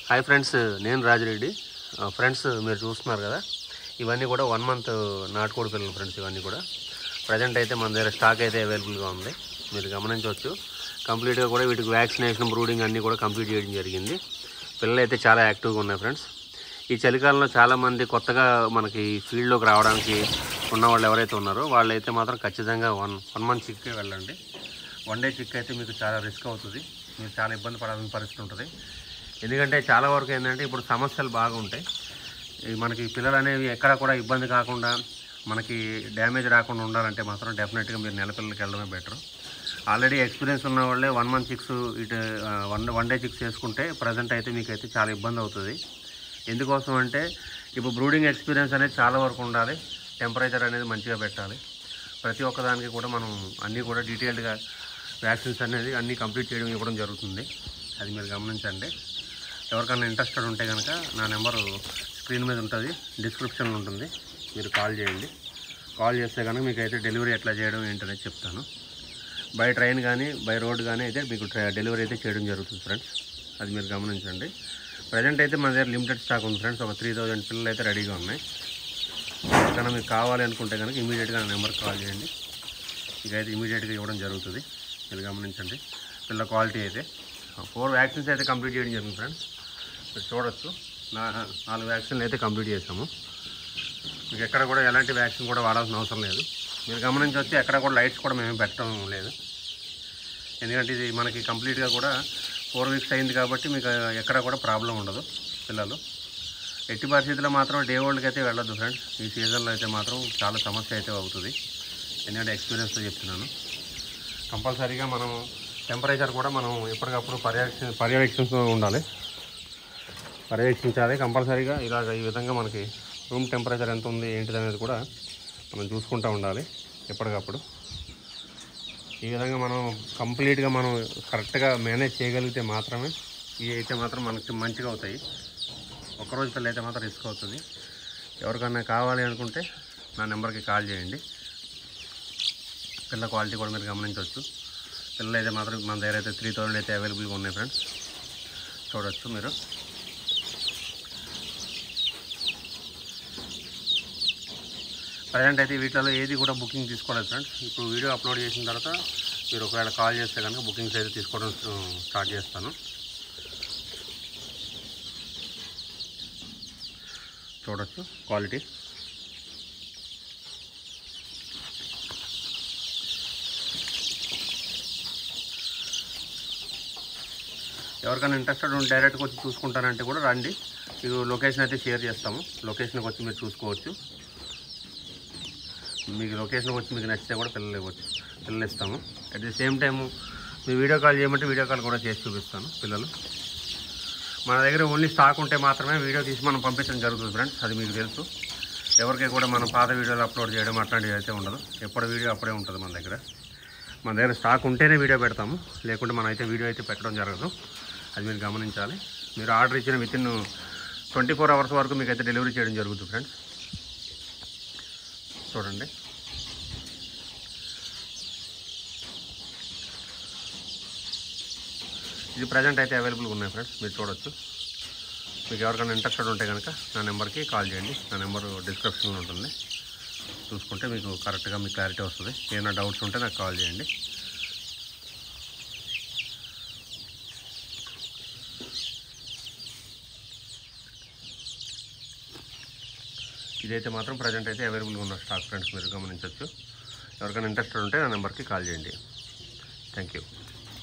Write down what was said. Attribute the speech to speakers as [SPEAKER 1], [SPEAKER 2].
[SPEAKER 1] Hi friends, నేను Rajireddy. Friends, మీరు చూస్తున్నారు కదా, ఇవన్నీ కూడా 1 మంత్ నాటుకోడి పిల్లలు ఫ్రెండ్స్. ఇవన్నీ కూడా ప్రజెంట్ అయితే మన దగ్గర స్టాక్ అయితే అవైలబుల్గా ఉంది, మీరు గమనించవచ్చు. కంప్లీట్గా కూడా వీటికి వ్యాక్సినేషన్, బ్రూడింగ్ అన్నీ కూడా కంప్లీట్ చేయడం జరిగింది. పిల్లలు అయితే చాలా యాక్టివ్గా ఉన్నాయి ఫ్రెండ్స్. ఈ చలికాలంలో చాలామంది కొత్తగా మనకి ఫీల్డ్లోకి రావడానికి ఉన్న వాళ్ళు ఎవరైతే ఉన్నారో వాళ్ళైతే మాత్రం ఖచ్చితంగా వన్ మంత్ చిక్కే వెళ్ళండి. 1 డే చిక్ అయితే మీకు చాలా రిస్క్ అవుతుంది, మీరు చాలా ఇబ్బంది పడాల్సిన పరిస్థితి ఉంటుంది. ఎందుకంటే చాలా వరకు ఏంటంటే ఇప్పుడు సమస్యలు బాగుంటాయి. మనకి పిల్లలు అనేవి ఎక్కడ కూడా ఇబ్బంది కాకుండా, మనకి డ్యామేజ్ రాకుండా ఉండాలంటే మాత్రం డెఫినెట్గా మీరు నెల పిల్లలకి వెళ్ళడమే బెటర్. ఆల్రెడీ ఎక్స్పీరియన్స్ ఉన్న వాళ్ళే 1 మంత్ చిక్స్ ఇటు 1 డే చిక్స్ చేసుకుంటే ప్రజెంట్ అయితే మీకైతే చాలా ఇబ్బంది అవుతుంది. ఎందుకోసం అంటే ఇప్పుడు బ్రూడింగ్ ఎక్స్పీరియన్స్ అనేది చాలా వరకు ఉండాలి, టెంపరేచర్ అనేది మంచిగా పెట్టాలి. ప్రతి ఒక్కదానికి కూడా మనం అన్నీ కూడా డీటెయిల్డ్గా వ్యాక్సిన్స్ అనేది అన్నీ కంప్లీట్ చేయడం ఇవ్వడం జరుగుతుంది. అది మీరు గమనించండి. ఎవరికైనా ఇంట్రెస్టెడ్ ఉంటే కనుక నా నెంబరు స్క్రీన్ మీద ఉంటుంది, డిస్క్రిప్షన్లో ఉంటుంది, మీరు కాల్ చేయండి. కాల్ చేస్తే కనుక మీకు అయితే డెలివరీ ఎట్లా చేయడం ఏంటనేది చెప్తాను. బై ట్రైన్ కానీ బై రోడ్ కానీ అయితే మీకు డెలివరీ అయితే చేయడం జరుగుతుంది ఫ్రెండ్స్. అది మీరు గమనించండి. ప్రజెంట్ అయితే మన దగ్గర లిమిటెడ్ స్టాక్ ఉంది ఫ్రెండ్స్. ఒక 3000 పిల్లలు అయితే రెడీగా ఉన్నాయి. ఎక్కడైనా మీకు కావాలి అనుకుంటే కనుక ఇమీడియట్గా నా నెంబర్కి కాల్ చేయండి, ఇకైతే ఇమీడియట్గా ఇవ్వడం జరుగుతుంది. మీరు గమనించండి. పిల్ల క్వాలిటీ అయితే 4 వ్యాక్సిన్స్ అయితే కంప్లీట్ చేయడం జరిగింది ఫ్రెండ్స్. మీరు చూడొచ్చు, 4 వ్యాక్సిన్లు అయితే కంప్లీట్ చేసాము. మీకు ఎక్కడ కూడా ఎలాంటి వ్యాక్సిన్ కూడా వాడాల్సిన అవసరం లేదు. మీరు గమనించవచ్చు, ఎక్కడ కూడా లైట్స్ కూడా మేము పెట్టడం లేదు. ఎందుకంటే ఇది మనకి కంప్లీట్గా కూడా 4 వీక్స్ అయింది కాబట్టి మీకు ఎక్కడ కూడా ప్రాబ్లం ఉండదు. పిల్లలు ఎట్టి పరిస్థితుల్లో మాత్రం డే ఓల్డ్కి అయితే వెళ్ళొద్దు ఫ్రెండ్స్. ఈ సీజన్లో అయితే మాత్రం చాలా సమస్య అయితే అవుతుంది. ఎందుకంటే చెప్తున్నాను. కంపల్సరీగా మనం టెంపరేచర్ కూడా మనం ఎప్పటికప్పుడు పర్యవేక్షిస్తూ ఉండాలి, పర్యవేక్షించాలి కంపల్సరీగా. ఈ విధంగా మనకి రూమ్ టెంపరేచర్ ఎంత ఉంది ఏంటిది అనేది కూడా మనం చూసుకుంటూ ఉండాలి ఎప్పటికప్పుడు. ఈ విధంగా మనం కంప్లీట్గా మనం కరెక్ట్గా మేనేజ్ చేయగలిగితే మాత్రమే ఇవి అయితే మాత్రం మనకి మంచిగా అవుతాయి. ఒక్కరోజు పిల్ల అయితే మాత్రం రిస్క్ అవుతుంది. ఎవరికన్నా కావాలి అనుకుంటే నా నెంబర్కి కాల్ చేయండి. పిల్ల క్వాలిటీ కూడా మీరు గమనించవచ్చు. పిల్లలు అయితే మాత్రం మన దగ్గర అయితే 3000 అయితే అవైలబుల్గా ఉన్నాయి ఫ్రెండ్స్. చూడవచ్చు మీరు. ప్రజెంట్ అయితే వీటిలో ఏది కూడా బుకింగ్ తీసుకోలేదు ఫ్రెండ్స్. ఇప్పుడు వీడియో అప్లోడ్ చేసిన తర్వాత మీరు ఒకవేళ కాల్ చేస్తే కనుక బుకింగ్స్ అయితే తీసుకోవడం స్టార్ట్ చేస్తాను. చూడవచ్చు క్వాలిటీ. ఎవరికైనా ఇంట్రెస్టెడ్ ఉంటే డైరెక్ట్గా వచ్చి చూసుకుంటానంటే కూడా రండి. మీకు లొకేషన్ అయితే షేర్ చేస్తాము. లొకేషన్కి వచ్చి మీరు చూసుకోవచ్చు. మీకు లొకేషన్కి వచ్చి మీకు నచ్చితే కూడా పిల్లలు ఇస్తాము. At the same time me video call చేయమంటే వీడియో కాల్ కూడా చేసి చూపిస్తాను. పిల్లలు మన దగ్గర ఓన్లీ స్టాక్ ఉంటే మాత్రమే వీడియో తీసి మనం పంపించడం జరుగుతుంది ఫ్రెండ్స్. అది మీకు తెలుసు. ఎవరికి కూడా మనం పాత వీడియోలు అప్లోడ్ చేయడం అట్లాంటివి అయితే ఉండదు. ఎప్పుడు వీడియో అప్పుడే ఉంటుంది మన దగ్గర. మన దగ్గర స్టాక్ ఉంటేనే వీడియో పెడతాము, లేకుంటే మనం అయితే వీడియో అయితే పెట్టడం జరగదు. అది మీరు గమనించాలి. మీరు ఆర్డర్ ఇచ్చిన వితిన్ 24 అవర్స్ వరకు మీకు అయితే డెలివరీ చేయడం జరుగుతుంది ఫ్రెండ్స్. చూడండి. ఇది ప్రజెంట్ అయితే అవైలబుల్గా ఉన్నాయి ఫ్రెండ్స్. మీరు చూడవచ్చు. మీకు ఎవరికైనా ఇంట్రెస్టెడ్ ఉంటే కనుక నా నెంబర్కి కాల్ చేయండి. నా నెంబర్ డిస్క్రిప్షన్లో ఉంటుంది, చూసుకుంటే మీకు కరెక్ట్గా మీకు క్లారిటీ వస్తుంది. ఏమైనా డౌట్స్ ఉంటే నాకు కాల్ చేయండి. ఇదైతే మాత్రం ప్రజెంట్ అయితే అవైలబుల్గా ఉన్న స్టాక్ ఫ్రెండ్స్. మీరు గమనించవచ్చు. ఎవరికైనా ఇంట్రెస్టెడ్ ఉంటే నా నెంబర్కి కాల్ చేయండి. Thank you.